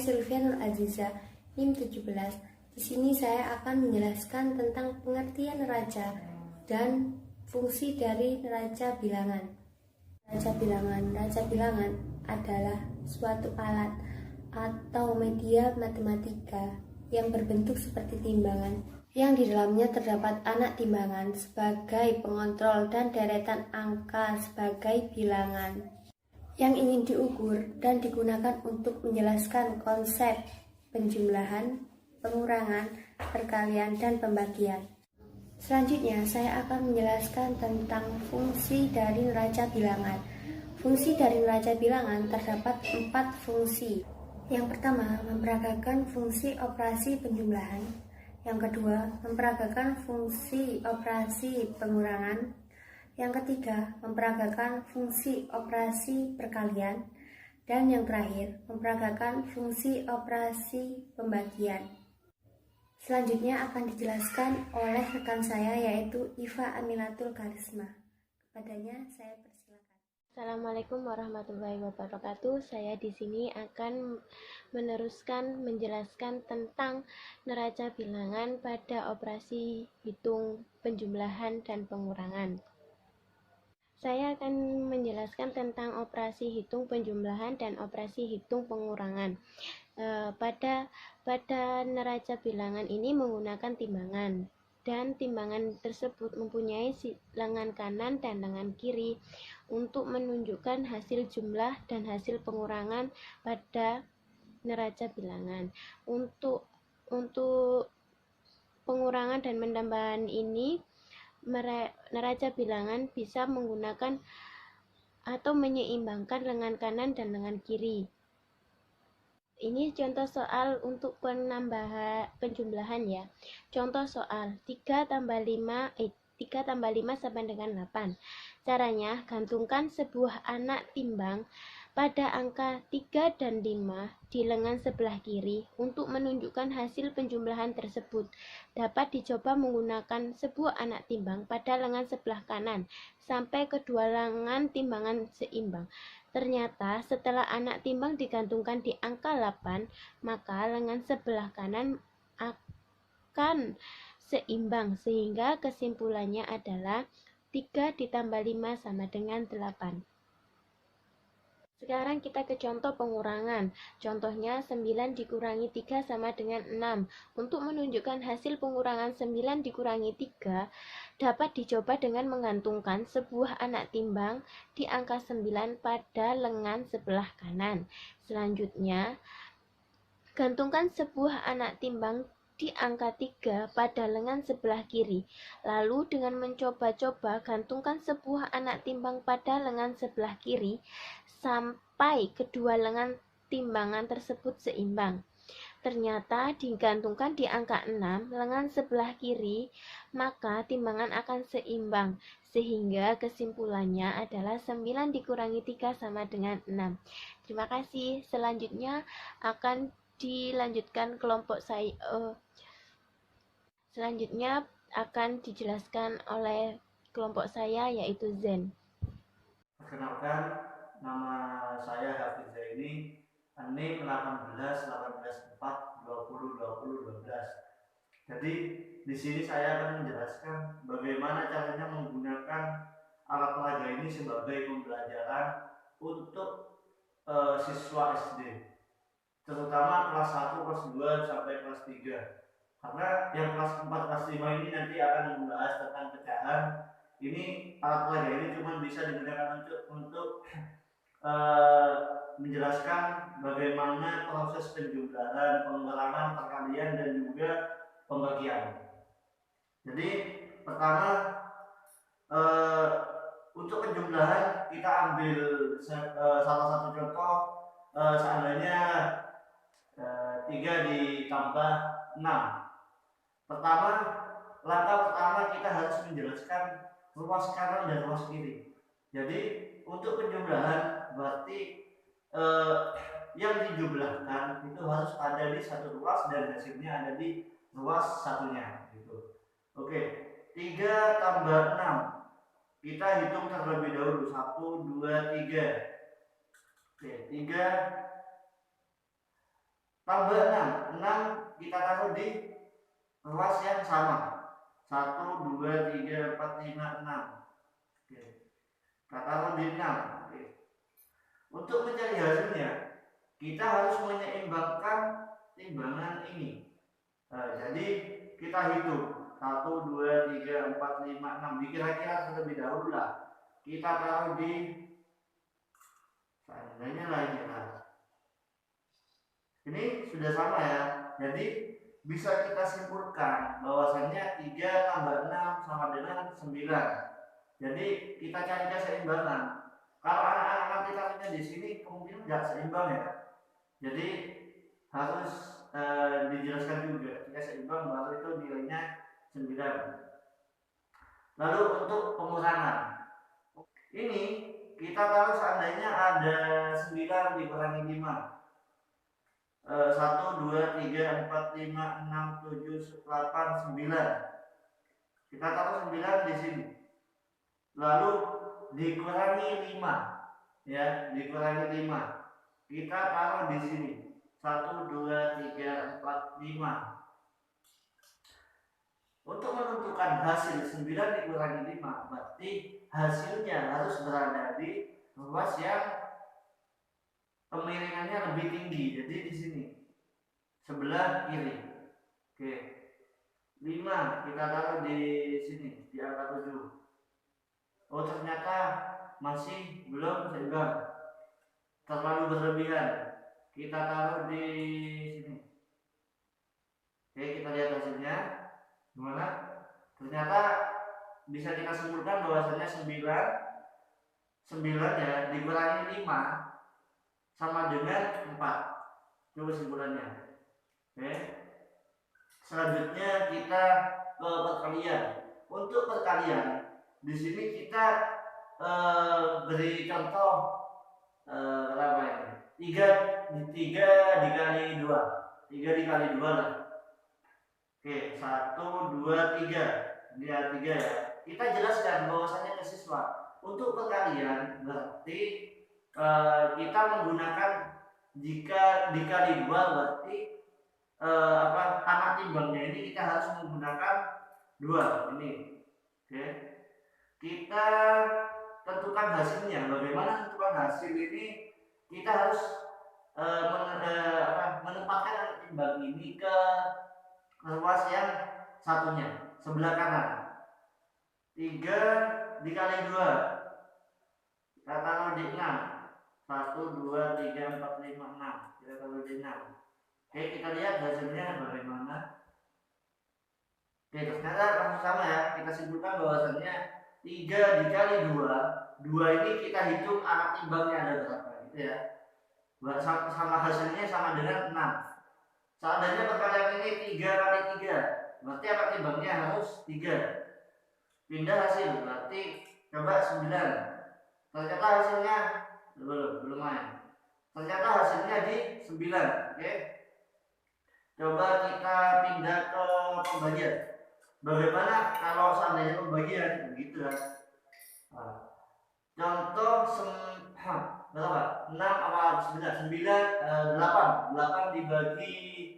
Sylvia Nur Aziza, NIM 17. Di sini saya akan menjelaskan tentang pengertian neraca dan fungsi dari neraca bilangan. Neraca bilangan adalah suatu alat atau media matematika yang berbentuk seperti timbangan, yang di dalamnya terdapat anak timbangan sebagai pengontrol dan deretan angka sebagai bilangan yang ingin diukur dan digunakan untuk menjelaskan konsep penjumlahan, pengurangan, perkalian, dan pembagian. Selanjutnya, saya akan menjelaskan tentang fungsi dari neraca bilangan. Fungsi dari neraca bilangan terdapat 4 fungsi. Yang pertama, memperagakan fungsi operasi penjumlahan. Yang kedua, memperagakan fungsi operasi pengurangan. Yang ketiga, memperagakan fungsi operasi perkalian. Dan yang terakhir, memperagakan fungsi operasi pembagian. Selanjutnya akan dijelaskan oleh rekan saya, yaitu Iva Aminatul Karisma. Kepadanya saya persilakan. Assalamualaikum warahmatullahi wabarakatuh. Saya di sini akan menjelaskan tentang neraca bilangan pada operasi hitung penjumlahan dan pengurangan. Saya akan menjelaskan tentang operasi hitung penjumlahan dan operasi hitung pengurangan. Pada neraca bilangan ini menggunakan timbangan, dan timbangan tersebut mempunyai lengan kanan dan lengan kiri untuk menunjukkan hasil jumlah dan hasil pengurangan pada neraca bilangan. Untuk pengurangan dan penambahan ini, neraca bilangan bisa menggunakan atau menyeimbangkan lengan kanan dan lengan kiri. Ini contoh soal untuk penjumlahan ya. Contoh soal 3 tambah 5 sama dengan 8. Caranya, gantungkan sebuah anak timbang pada angka 3 dan 5 di lengan sebelah kiri untuk menunjukkan hasil penjumlahan tersebut. Dapat dicoba menggunakan sebuah anak timbang pada lengan sebelah kanan sampai kedua lengan timbangan seimbang. Ternyata setelah anak timbang digantungkan di angka 8, maka lengan sebelah kanan akan seimbang, sehingga kesimpulannya adalah 3 ditambah 5 sama dengan 8. Sekarang kita ke contoh pengurangan. Contohnya 9 dikurangi 3 sama dengan 6. Untuk menunjukkan hasil pengurangan 9 dikurangi 3, dapat dicoba dengan menggantungkan sebuah anak timbang di angka 9 pada lengan sebelah kanan. Selanjutnya, gantungkan sebuah anak timbang di angka 3 pada lengan sebelah kiri. Lalu dengan mencoba-coba gantungkan sebuah anak timbang pada lengan sebelah kiri sampai kedua lengan timbangan tersebut seimbang. Ternyata digantungkan di angka 6 lengan sebelah kiri, maka timbangan akan seimbang, sehingga kesimpulannya adalah 9 dikurangi 3 sama dengan 6. Terima kasih. Selanjutnya akan dilanjutkan kelompok saya. Selanjutnya akan dijelaskan oleh kelompok saya, yaitu Zen. Perkenalkan, nama saya Hafiz Zaini, NIM 18/18/4/20/2012. Jadi di sini saya akan menjelaskan bagaimana caranya menggunakan alat peraga ini sebagai pembelajaran untuk siswa SD, terutama kelas 1, kelas 2 sampai kelas 3. Karena yang kelas 4, kelas 5 ini nanti akan membahas tentang pecahan. Ini alat peraga ini cuma bisa digunakan untuk menjelaskan bagaimana proses penjumlahan, pengurangan, perkalian, dan juga pembagian. Jadi pertama, untuk penjumlahan kita ambil salah satu contoh, seandainya 3 ditambah 6. Langkah pertama kita harus menjelaskan ruas kanan dan ruas kiri. Jadi untuk penjumlahan berarti yang dijumlahkan itu harus ada di satu ruas dan hasilnya ada di ruas satunya gitu. Oke, 3 tambah 6 kita hitung terlebih dahulu. 1, 2, 3. Oke, 3 tambah 6. 6 kita taruh di ruas yang sama. 1, 2, 3, 4, 5, 6. Oke. Kita taruh di 6. Oke. Untuk mencari hasilnya, kita harus menyeimbangkan timbangan ini. Jadi kita hitung 1, 2, 3, 4, 5, 6. Dikira-kira terlebih dahulu lah. Kita taruh di seandainya lah ini lah. Ini sudah sama ya. Jadi bisa kita simpulkan bahwasannya 3 tambah 6 sama dengan 9. Jadi kita cari keseimbangan. Kalau anak-anak nanti taruhnya di sini kemungkinan nggak seimbang ya. Jadi harus dijelaskan juga jika seimbang baru itu nilainya 9. Lalu untuk pengurangan ini kita tahu seandainya ada 9 dikurangi 5. 1, 2, 3, 4, 5, 6, 7, 8, 9. Kita taruh 9 di sini. Lalu dikurangi 5. Ya, dikurangi 5. Kita taruh di sini. 1, 2, 3, 4, 5. Untuk menentukan hasil 9 dikurangi 5, berarti hasilnya harus berada di ruas yang kemiringannya lebih tinggi. Jadi di sini sebelah kiri. Oke. 5 kita taruh di sini di angka 7. Oh, ternyata masih belum seimbang. Terlalu berlebihan. Kita taruh di sini. Oke, kita lihat hasilnya. Gimana? Ternyata bisa kita simpulkan bahwasanya 9 ya dikurangi 5 sama dengan 4. Itu kesimpulannya. Oke. Selanjutnya kita ke perkalian. Untuk perkalian di sini kita beri contoh berapa ini? 3 dikali 2. 3 dikali 2 lah. Oke, 1, 2, 3. Ini ya 3 ya. Kita jelaskan bahwasanya ke siswa untuk perkalian berarti kita menggunakan jika dikali 2 berarti anak timbangnya ini kita harus menggunakan 2 ini. Oke. Kita tentukan hasilnya. Bagaimana tentukan hasil ini? Kita harus menempatkan anak timbang ini ke ruas yang satunya, sebelah kanan. 3 dikali 2. Kita taruh di 6. 1, 2, 3, 4, 5, 6. Kita taruh di 6. Oke, kita lihat hasilnya bagaimana. Oke, ternyata langsung sama ya. Kita simpulkan bahwasannya 3 dikali 2. 2 ini kita hitung anak timbangnya ada berapa gitu ya. Sama hasilnya sama dengan 6. Seandainya perkalian ini 3 kali 3, berarti anak timbangnya harus 3. Pindah hasil, berarti coba 9. Ternyata hasilnya belum main. Ternyata hasilnya di 9. Oke. Coba kita pindah ke pembagian. Bagaimana kalau seandainya pembagian begitu ya? Contoh berapa? 6 apa 9? 8 dibagi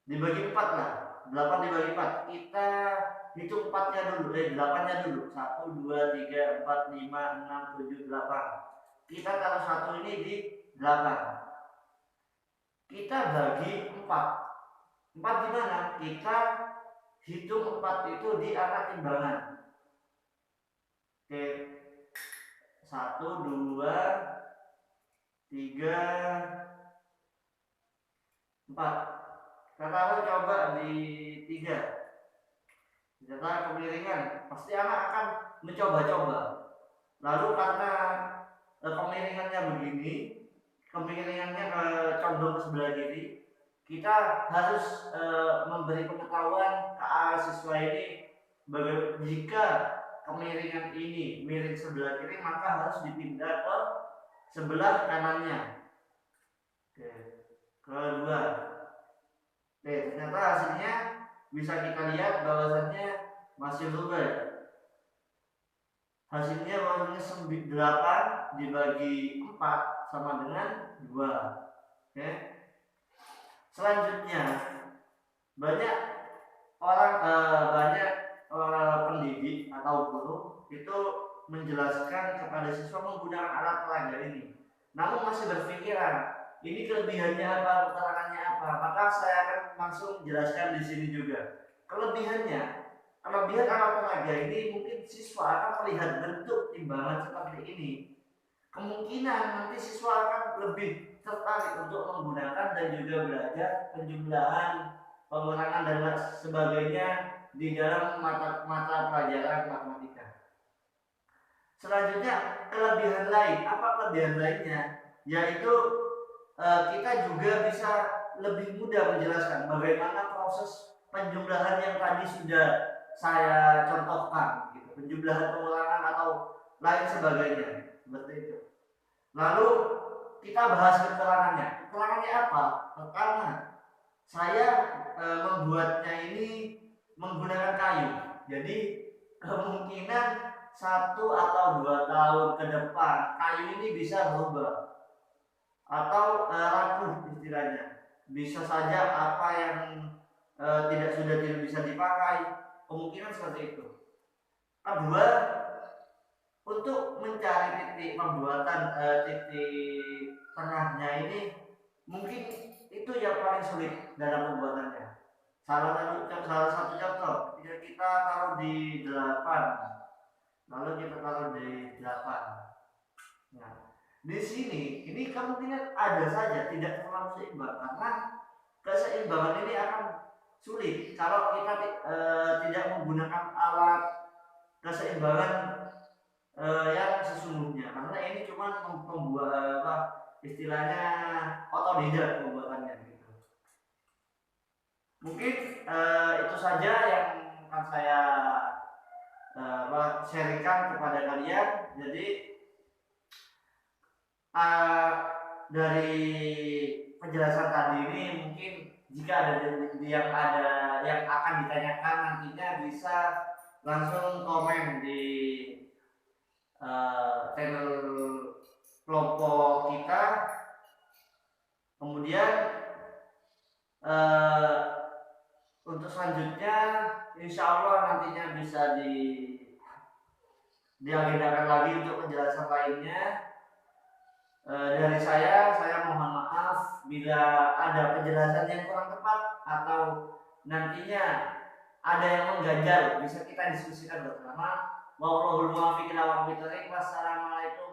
4 lah. 8 dibagi 4. Kita hitung 4-nya dulu, 8-nya dulu. 1, 2, 3, 4, 5, 6, 7, 8. Kita taruh 1 ini di 8. Kita bagi 4. 4 di mana? Kita hitung 4 itu di angka timbangan. Oke. 1, 2, 3, 4. Kita taruh coba di 3. Ternyata kemiringan. Pasti anak akan mencoba-coba. Lalu karena kemiringannya begini, kemiringannya condong ke sebelah kiri, kita harus memberi pengetahuan ke siswa ini jika kemiringan ini miring sebelah kiri maka harus dipindah ke sebelah kanannya. Oke, kedua. Oke, ternyata hasilnya bisa kita lihat bahwasannya masih berubah. Hasilnya bahwasannya 8 dibagi 4 sama dengan 2. Oke. Selanjutnya, banyak pendidik atau guru itu menjelaskan kepada siswa menggunakan alat peraga ini, namun masih berpikiran ini kelebihannya apa, kekurangannya apa. Maka saya akan langsung jelaskan di sini juga. Kelebihan alat peraga ini, mungkin siswa akan melihat bentuk timbangan seperti ini. Kemungkinan nanti siswa akan lebih tertarik untuk menggunakan dan juga belajar penjumlahan, pengurangan dan sebagainya di dalam mata pelajaran matematika. Selanjutnya, kelebihan lain. Apa kelebihan lainnya? Yaitu kita juga bisa lebih mudah menjelaskan bagaimana proses penjumlahan yang tadi sudah saya contohkan, gitu. Penjumlahan, pengulangan atau lain sebagainya, seperti itu. Lalu kita bahas kekurangannya. Kekurangannya apa? Pertama, saya membuatnya ini menggunakan kayu. Jadi kemungkinan 1 atau 2 tahun ke depan kayu ini bisa berubah atau rapuh istilahnya. Bisa saja apa yang tidak bisa dipakai, kemungkinan seperti itu. Kedua, untuk mencari titik pembuatan titik tengahnya ini mungkin itu yang paling sulit dalam pembuatannya. Salah satu contoh, ketika kita taruh di 8, lalu kita taruh di 8. Nah, di sini ini kemungkinan ada saja tidak terlalu seimbang, karena keseimbangan ini akan sulit kalau kita tidak menggunakan alat keseimbangan yang sesungguhnya, karena ini cuma membuat istilahnya otodidak pembuatannya gitu. Mungkin itu saja yang akan saya sharingkan kepada kalian. Jadi dari penjelasan tadi ini, mungkin jika ada yang akan ditanyakan nantinya bisa langsung komen di channel kelompok kita. Kemudian untuk selanjutnya insya Allah nantinya bisa diagendakan lagi untuk penjelasan lainnya. Dari saya mohon maaf bila ada penjelasan yang kurang tepat atau nantinya ada yang mengganjal, bisa kita diskusikan bersama. Wallahul muwaffiq ila aqwamit thoriq. Wassalamualaikum